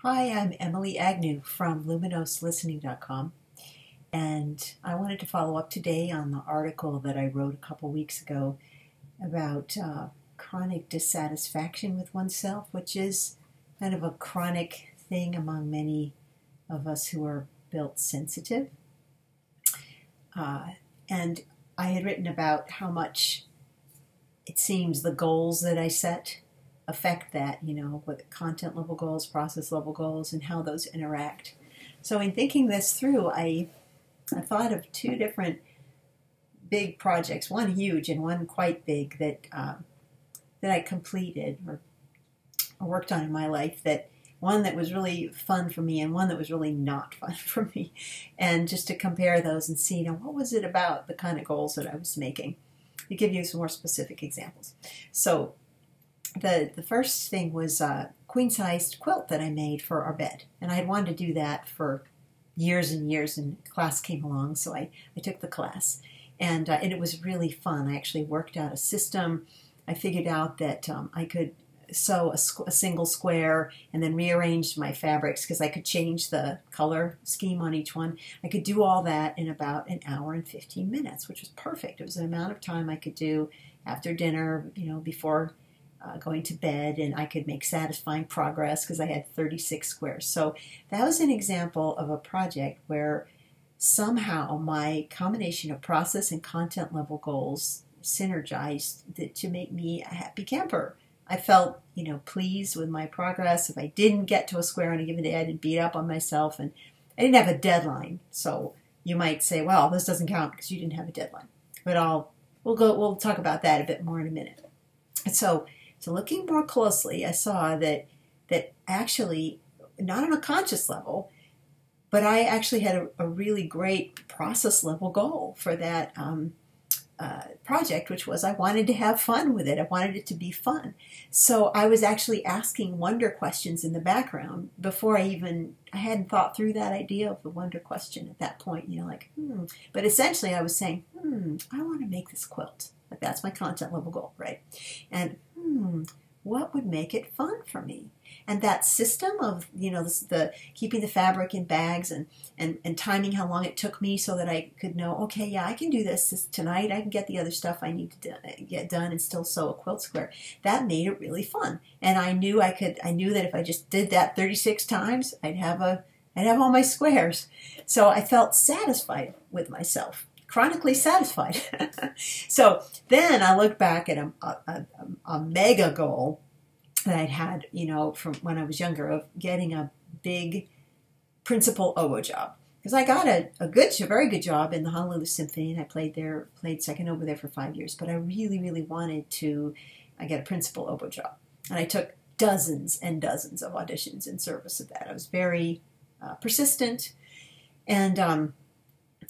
Hi, I'm Emily Agnew from LuminousListening.com, and I wanted to follow up today on the article that I wrote a couple weeks ago about chronic dissatisfaction with oneself, which is kind of a chronic thing among many of us who are built sensitive. And I had written about how much it seems the goals that I set affect that, with content level goals, process level goals, and how those interact. So in thinking this through, I thought of two different big projects, one huge and one quite big that I completed or worked on in my life. That one that was really fun for me and one that was really not fun for me, and just to compare those and see, what was it about the kind of goals that I was making. To give you some more specific examples. So the first thing was a queen-sized quilt that I made for our bed. And I had wanted to do that for years and years, and class came along, so I took the class. And it was really fun. I actually worked out a system. I figured out that I could sew a single square and then rearrange my fabrics because I could change the color scheme on each one. I could do all that in about an hour and 15 minutes, which was perfect. It was an amount of time I could do after dinner, before going to bed, and I could make satisfying progress because I had 36 squares. So that was an example of a project where somehow my combination of process and content level goals synergized to make me a happy camper. I felt, pleased with my progress. If I didn't get to a square on a given day, I didn't beat up on myself, and I didn't have a deadline. So you might say, well, this doesn't count because you didn't have a deadline. But we'll talk about that a bit more in a minute. So looking more closely, I saw that actually, not on a conscious level, but I actually had a really great process level goal for that project, which was I wanted to have fun with it. I wanted it to be fun. So I was actually asking wonder questions in the background before I hadn't thought through that idea of the wonder question at that point, But essentially I was saying, I want to make this quilt. Like, that's my content level goal, right? And what would make it fun for me? And that system of, the keeping the fabric in bags and timing how long it took me so that I could know, okay, yeah, I can do this tonight. I can get the other stuff I need to get done and still sew a quilt square. That made it really fun. And I knew that if I just did that 36 times, I'd have all my squares. So I felt satisfied with myself. Chronically satisfied. So then I looked back at a mega goal that I'd had, from when I was younger, of getting a big principal oboe job. Because I got a very good job in the Honolulu Symphony, and I played second oboe there for 5 years. But I really, really wanted to get a principal oboe job. And I took dozens and dozens of auditions in service of that. I was very persistent. And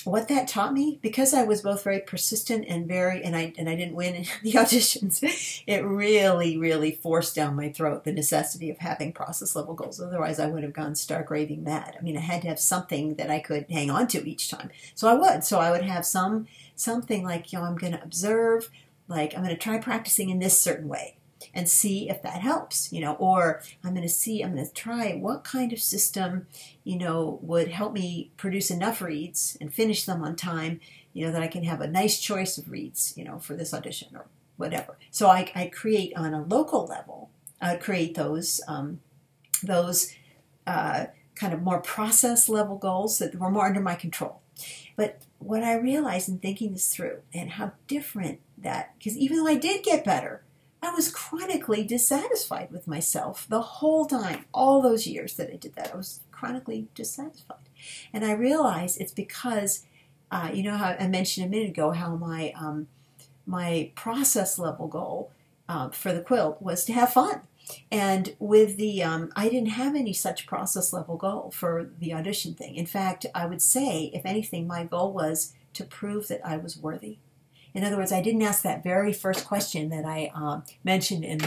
what that taught me, because I was both very persistent and I didn't win the auditions, it really, really forced down my throat the necessity of having process level goals. Otherwise, I would have gone stark raving mad. I mean, I had to have something that I could hang on to each time. So I would have something like, I'm going to observe, like I'm going to try practicing in this certain way and see if that helps, or I'm going to try what kind of system, would help me produce enough reads and finish them on time, that I can have a nice choice of reads, for this audition or whatever. So I create on a local level, I create those kind of more process level goals that were more under my control. But what I realized in thinking this through and how different because even though I did get better, I was chronically dissatisfied with myself the whole time. All those years that I did that, I was chronically dissatisfied. And I realized it's because, how I mentioned a minute ago how my process level goal for the quilt was to have fun. And with I didn't have any such process level goal for the audition thing. In fact, I would say, if anything, my goal was to prove that I was worthy. In other words, I didn't ask that very first question that I mentioned in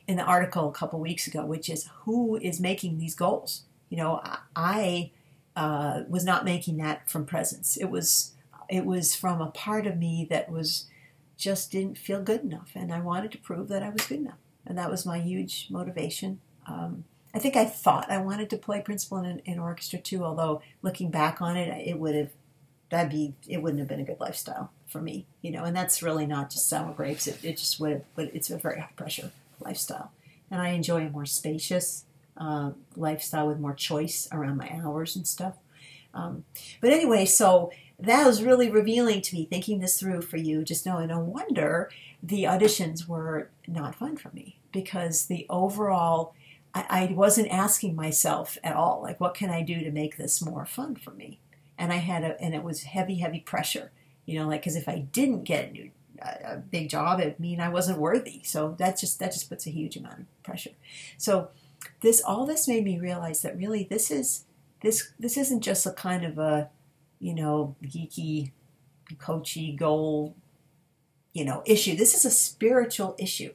the article a couple weeks ago, which is, who is making these goals? I was not making that from presence. It was from a part of me that just didn't feel good enough, and I wanted to prove that I was good enough, and that was my huge motivation. I think I thought I wanted to play principal in orchestra too, although looking back on it, it wouldn't have been a good lifestyle for me, and that's really not just sour grapes. It just would have, but it's a very high pressure lifestyle. And I enjoy a more spacious lifestyle with more choice around my hours and stuff. But anyway, so that was really revealing to me, thinking this through for you. Just knowing, no wonder the auditions were not fun for me, because the overall, I wasn't asking myself at all, like, what can I do to make this more fun for me? And and it was heavy, heavy pressure, because if I didn't get a big job, it would mean I wasn't worthy. So that just puts a huge amount of pressure. So all this made me realize that really this isn't just a kind of a, geeky, coachy goal, issue. This is a spiritual issue.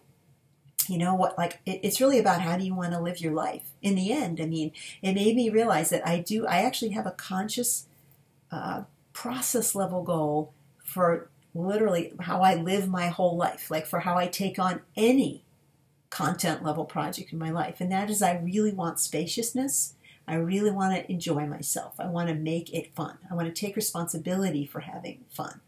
It's really about how do you want to live your life. In the end, it made me realize that I actually have a conscious process level goal for literally how I live my whole life, like for how I take on any content level project in my life. And that is, I really want spaciousness. I really want to enjoy myself. I want to make it fun. I want to take responsibility for having fun.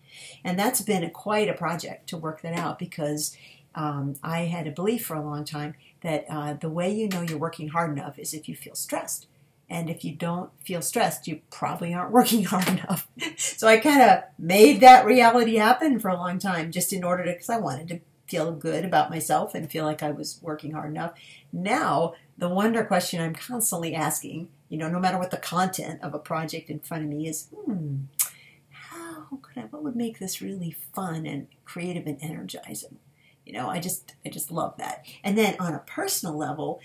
And that's been quite a project to work that out, because I had a belief for a long time that the way you know you're working hard enough is if you feel stressed. And if you don't feel stressed, you probably aren't working hard enough. So I kind of made that reality happen for a long time, just in order to, because I wanted to feel good about myself and feel like I was working hard enough. Now, the wonder question I'm constantly asking, no matter what the content of a project in front of me is, what would make this really fun and creative and energizing? I just love that. And then on a personal level,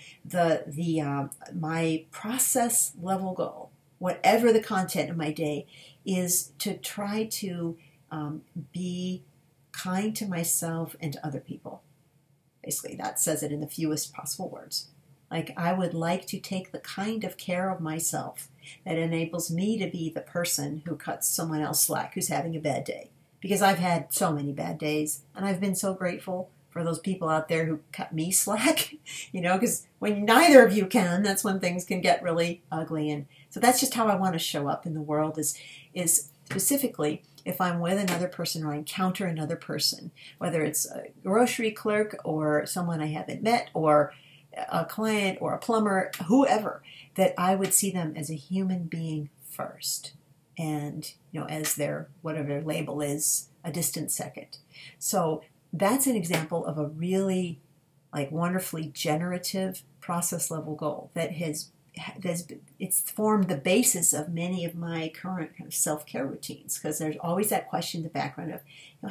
my process level goal, whatever the content of my day, is to try to be kind to myself and to other people. Basically, that says it in the fewest possible words. Like, I would like to take the kind of care of myself that enables me to be the person who cuts someone else slack who's having a bad day. Because I've had so many bad days, and I've been so grateful for those people out there who cut me slack, because when neither of you can, that's when things can get really ugly. And so that's just how I want to show up in the world, is specifically if I'm with another person or I encounter another person, whether it's a grocery clerk or someone I haven't met or a client or a plumber, whoever, that I would see them as a human being first, and as their, whatever their label is, a distant second. So that's an example of a really wonderfully generative process level goal that it's formed the basis of many of my current kind of self-care routines, because there's always that question in the background of,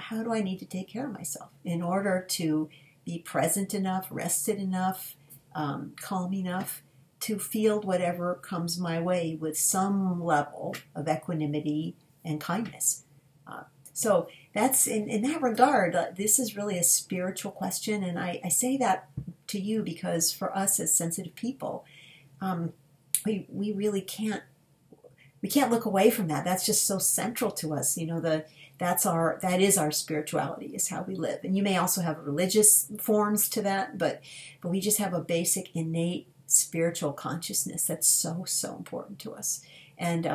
how do I need to take care of myself in order to be present enough, rested enough, calm enough to field whatever comes my way with some level of equanimity and kindness. So that's, in that regard, this is really a spiritual question, and I say that to you because for us as sensitive people, we really can't look away from that. That's just so central to us. That is our spirituality, is how we live. And you may also have religious forms to that, but we just have a basic innate spiritual consciousness that's so, so important to us. And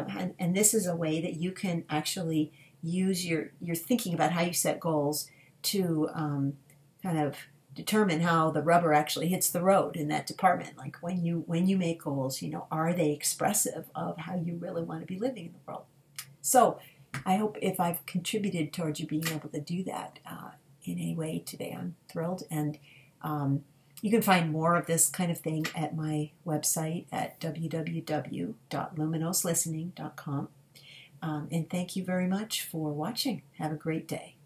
this is a way that you can actually use your thinking about how you set goals to kind of determine how the rubber actually hits the road in that department. Like when you make goals, are they expressive of how you really want to be living in the world? So I hope if I've contributed towards you being able to do that in any way today, I'm thrilled. And you can find more of this kind of thing at my website at www.luminoselistening.com. And thank you very much for watching. Have a great day.